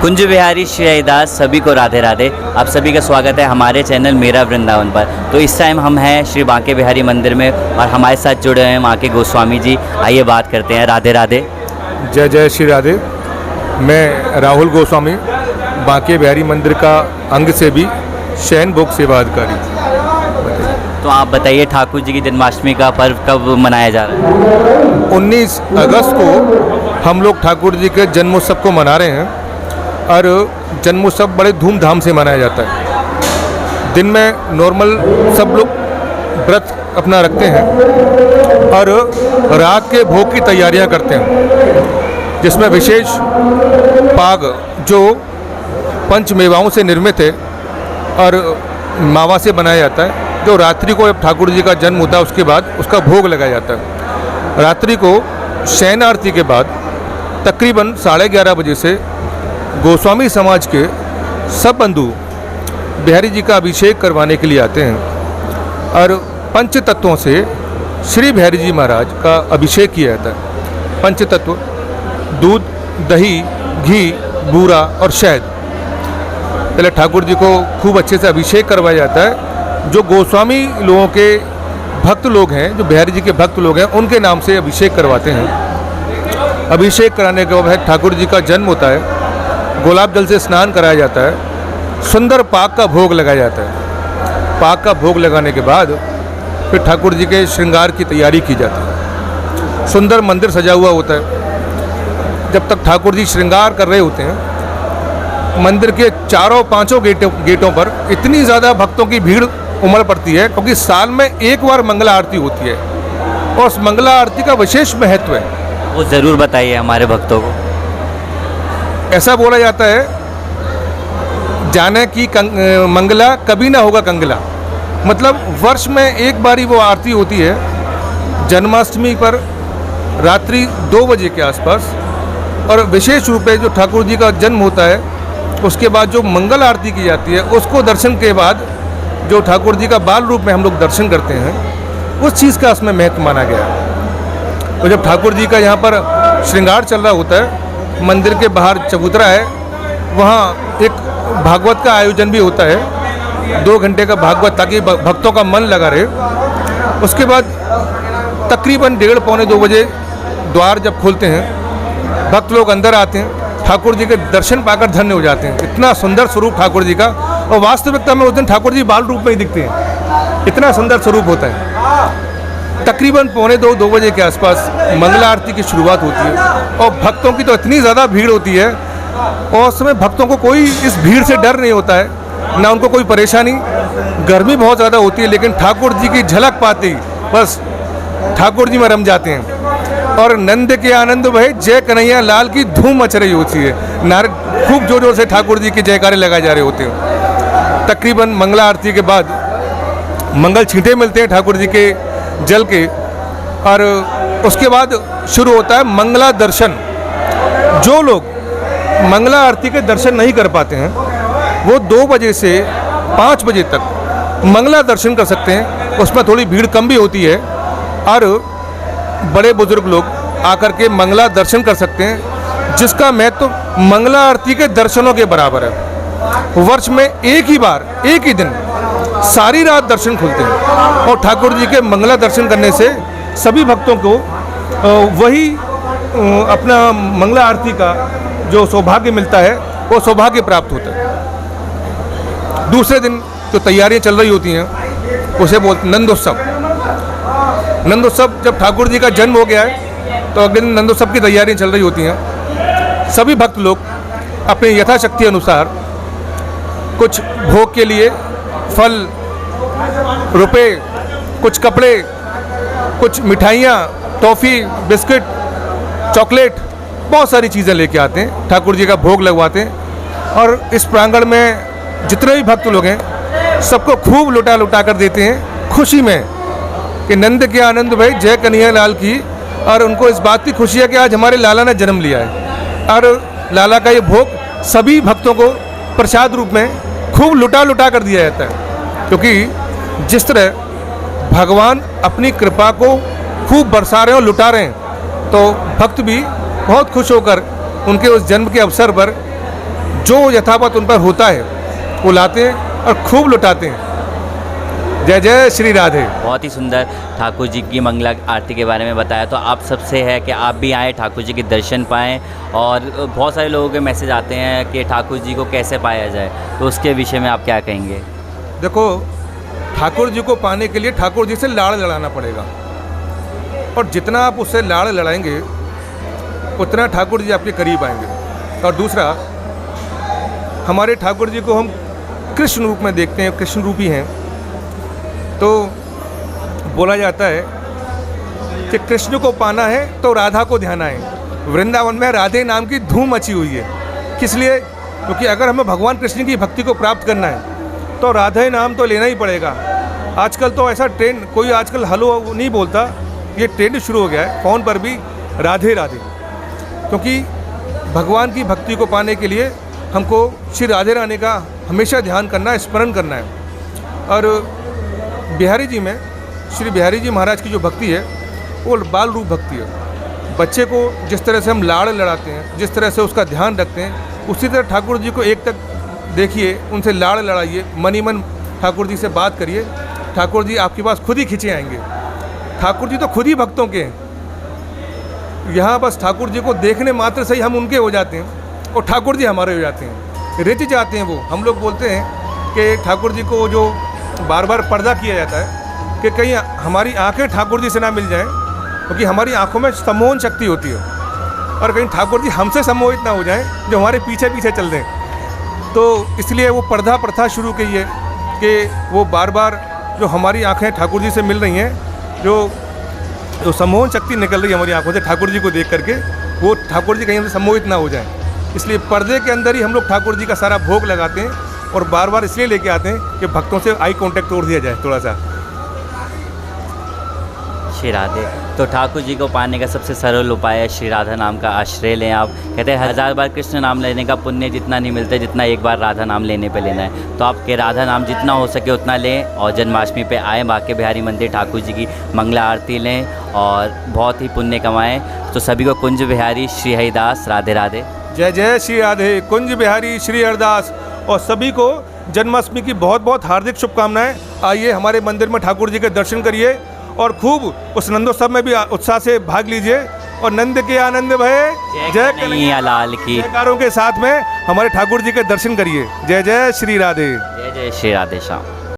कुंज बिहारी श्री हरिदास सभी को राधे राधे। आप सभी का स्वागत है हमारे चैनल मेरा वृंदावन पर। तो इस टाइम हम हैं श्री बांके बिहारी मंदिर में और हमारे साथ जुड़े हैं वहाँ के गोस्वामी जी। आइए बात करते हैं। राधे राधे। जय जय श्री राधे। मैं राहुल गोस्वामी, बांके बिहारी मंदिर का अंग से भी शयन भोग सेवा अधिकारी। तो आप बताइए, ठाकुर जी की जन्माष्टमी का पर्व कब मनाया जा रहा है? 19 अगस्त को हम लोग ठाकुर जी के जन्मोत्सव को मना रहे हैं और जन्मोत्सव बड़े धूमधाम से मनाया जाता है। दिन में नॉर्मल सब लोग व्रत अपना रखते हैं और रात के भोग की तैयारियां करते हैं, जिसमें विशेष पाग जो पंच मेवाओं से निर्मित है और मावा से बनाया जाता है, जो रात्रि को जब ठाकुर जी का जन्म होता है उसके बाद उसका भोग लगाया जाता है। रात्रि को शयन आरती के बाद तकरीबन 11:30 बजे से गोस्वामी समाज के सब बंधु बिहारी जी का अभिषेक करवाने के लिए आते हैं और पंच तत्वों से श्री बिहारी जी महाराज का अभिषेक किया जाता है। पंच तत्व दूध, दही, घी, बूरा और शहद। पहले ठाकुर जी को खूब अच्छे से अभिषेक करवाया जाता है। जो गोस्वामी लोगों के भक्त लोग हैं, जो बिहारी जी के भक्त लोग हैं, उनके नाम से अभिषेक करवाते हैं। अभिषेक कराने के बाद ठाकुर जी का जन्म होता है। गुलाब जल से स्नान कराया जाता है। सुंदर पाक का भोग लगाया जाता है। पाक का भोग लगाने के बाद फिर ठाकुर जी के श्रृंगार की तैयारी की जाती है। सुंदर मंदिर सजा हुआ होता है। जब तक ठाकुर जी श्रृंगार कर रहे होते हैं, मंदिर के चारों पांचों गेटों पर इतनी ज़्यादा भक्तों की भीड़ उमड़ पड़ती है, क्योंकि साल में एक बार मंगला आरती होती है और उस मंगला आरती का विशेष महत्व है। वो ज़रूर बताइए हमारे भक्तों को। ऐसा बोला जाता है, जाने की मंगला कभी ना होगा कंगला। मतलब वर्ष में एक बारी वो आरती होती है जन्माष्टमी पर रात्रि 2 बजे के आसपास। और विशेष रूप से जो ठाकुर जी का जन्म होता है उसके बाद जो मंगल आरती की जाती है, उसको दर्शन के बाद जो ठाकुर जी का बाल रूप में हम लोग दर्शन करते हैं, उस चीज़ का उसमें महत्व माना गया है। तो जब ठाकुर जी का यहाँ पर श्रृंगार चल रहा होता है, मंदिर के बाहर चबूतरा है, वहाँ एक भागवत का आयोजन भी होता है, 2 घंटे का भागवत, ताकि भक्तों का मन लगा रहे। उसके बाद तकरीबन 1:30 पौने 2 बजे द्वार जब खोलते हैं, भक्त लोग अंदर आते हैं, ठाकुर जी के दर्शन पाकर धन्य हो जाते हैं। इतना सुंदर स्वरूप ठाकुर जी का, और वास्तविकता में उस दिन ठाकुर जी बाल रूप में ही दिखते हैं। इतना सुंदर स्वरूप होता है। तकरीबन पौने 2 बजे के आसपास मंगला आरती की शुरुआत होती है और भक्तों की तो इतनी ज़्यादा भीड़ होती है, और उस समय भक्तों को कोई इस भीड़ से डर नहीं होता है, ना उनको कोई परेशानी। गर्मी बहुत ज़्यादा होती है, लेकिन ठाकुर जी की झलक पाते ही बस ठाकुर जी में रम जाते हैं। और नंद के आनंद भय जय कन्हैया लाल की धूम मच रही होती है। नारे खूब जोर जोर से ठाकुर जी के जयकारे लगाए जा रहे होते हैं। तकरीबन मंगला आरती के बाद मंगल छींटे मिलते हैं ठाकुर जी के जल के, और उसके बाद शुरू होता है मंगला दर्शन। जो लोग मंगला आरती के दर्शन नहीं कर पाते हैं, वो 2 बजे से 5 बजे तक मंगला दर्शन कर सकते हैं। उसमें थोड़ी भीड़ कम भी होती है और बड़े बुजुर्ग लोग आकर के मंगला दर्शन कर सकते हैं, जिसका महत्व मंगला आरती के दर्शनों के बराबर है। वर्ष में एक ही बार, एक ही दिन सारी रात दर्शन खुलते हैं, और ठाकुर जी के मंगला दर्शन करने से सभी भक्तों को वही अपना मंगला आरती का जो सौभाग्य मिलता है, वो सौभाग्य प्राप्त होता है। दूसरे दिन जो तैयारियां चल रही होती हैं, उसे बोलते नंदोत्सव। नंदोत्सव जब ठाकुर जी का जन्म हो गया है, तो अगले दिन नंदोत्सव की तैयारियां चल रही होती हैं। सभी भक्त लोग अपने यथाशक्ति अनुसार कुछ भोग के लिए फल, रुपए, कुछ कपड़े, कुछ मिठाइयाँ, टॉफ़ी, बिस्किट, चॉकलेट, बहुत सारी चीज़ें लेके आते हैं, ठाकुर जी का भोग लगवाते हैं। और इस प्रांगण में जितने भी भक्त लोग हैं, सबको खूब लुटा लुटा कर देते हैं, खुशी में कि नंद के आनंद भाई जय कन्हैया लाल की। और उनको इस बात की खुशी है कि आज हमारे लाला ने जन्म लिया है, और लाला का ये भोग सभी भक्तों को प्रसाद रूप में खूब लुटा लुटा कर दिया जाता है। क्योंकि जिस तरह भगवान अपनी कृपा को खूब बरसा रहे हैं और लुटा रहे हैं, तो भक्त भी बहुत खुश होकर उनके उस जन्म के अवसर पर जो यथावत उन पर होता है वो लाते हैं और खूब लुटाते हैं। जय जय श्री राधे। बहुत ही सुंदर ठाकुर जी की मंगला आरती के बारे में बताया। तो आप सबसे है कि आप भी आएँ, ठाकुर जी के दर्शन पाएँ। और बहुत सारे लोगों के मैसेज आते हैं कि ठाकुर जी को कैसे पाया जाए, तो उसके विषय में आप क्या कहेंगे? देखो, ठाकुर जी को पाने के लिए ठाकुर जी से लाड़ लड़ाना पड़ेगा, और जितना आप उससे लाड़ लड़ाएंगे उतना ठाकुर जी आपके करीब आएंगे। और दूसरा, हमारे ठाकुर जी को हम कृष्ण रूप में देखते हैं, कृष्ण रूपी हैं। तो बोला जाता है कि कृष्ण को पाना है तो राधा को ध्यान आए। वृंदावन में राधे नाम की धूम मची हुई है। किस लिए? क्योंकि अगर हमें भगवान कृष्ण की भक्ति को प्राप्त करना है तो राधे नाम तो लेना ही पड़ेगा। आजकल तो ऐसा ट्रेंड, कोई आजकल हेलो नहीं बोलता, ये ट्रेंड शुरू हो गया है फ़ोन पर भी राधे राधे। क्योंकि भगवान की भक्ति को पाने के लिए हमको श्री राधे रानी का हमेशा ध्यान करना है, स्मरण करना है। और बिहारी जी में श्री बिहारी जी महाराज की जो भक्ति है वो बाल रूप भक्ति है। बच्चे को जिस तरह से हम लाड़ लड़ाते हैं, जिस तरह से उसका ध्यान रखते हैं, उसी तरह ठाकुर जी को एक तक देखिए, उनसे लाड़ लड़ाइए, मन ही मन ठाकुर जी से बात करिए। ठाकुर जी आपके पास खुद ही खींचे आएंगे। ठाकुर जी तो खुद ही भक्तों के हैं। यहाँ बस ठाकुर जी को देखने मात्र से ही हम उनके हो जाते हैं और ठाकुर जी हमारे हो जाते हैं, रिझ जाते हैं वो। हम लोग बोलते हैं कि ठाकुर जी को जो बार बार पर्दा किया जाता है कि कहीं हमारी आंखें ठाकुर जी से ना मिल जाएं, क्योंकि हमारी आंखों में सम्मोहन शक्ति होती है, और कहीं ठाकुर जी हमसे सम्मोहित ना हो जाएं, जो हमारे पीछे पीछे चल दें। तो इसलिए वो पर्दा प्रथा शुरू की है कि वो बार बार जो हमारी आंखें ठाकुर जी से मिल रही हैं, जो सम्मोहन शक्ति निकल रही है हमारी आंखों से ठाकुर जी को देख करके, वो ठाकुर जी कहीं हमसे सम्मोहित ना हो जाएं। इसलिए पर्दे के अंदर ही हम लोग ठाकुर जी का सारा भोग लगाते हैं, और बार बार इसलिए लेके आते हैं कि भक्तों से आई कांटेक्ट तोड़ दिया जाए थोड़ा सा। श्री राधे। तो ठाकुर जी को पाने का सबसे सरल उपाय है श्री राधा नाम का आश्रय लें। आप कहते हैं 1000 बार कृष्ण नाम लेने का पुण्य जितना नहीं मिलता जितना एक बार राधा नाम लेने पे लेना है। तो आपके राधा नाम जितना हो सके उतना लें, और जन्माष्टमी पे आएँ बांके बिहारी मंदिर, ठाकुर जी की मंगला आरती लें और बहुत ही पुण्य कमाएँ। तो सभी को कुंज बिहारी श्री हरिदास राधे राधे। जय जय श्री राधे। कुंज बिहारी श्री हरिदास, और सभी को जन्माष्टमी की बहुत बहुत हार्दिक शुभकामनाएं। आइए हमारे मंदिर में ठाकुर जी के दर्शन करिए और खूब उस नंदोत्सव में भी उत्साह से भाग लीजिए। और नंद के आनंद भये जय कन्हैया लाल की जयकारों के साथ में हमारे ठाकुर जी के दर्शन करिए। जय जय श्री राधे। जय जय श्री राधे श्याम।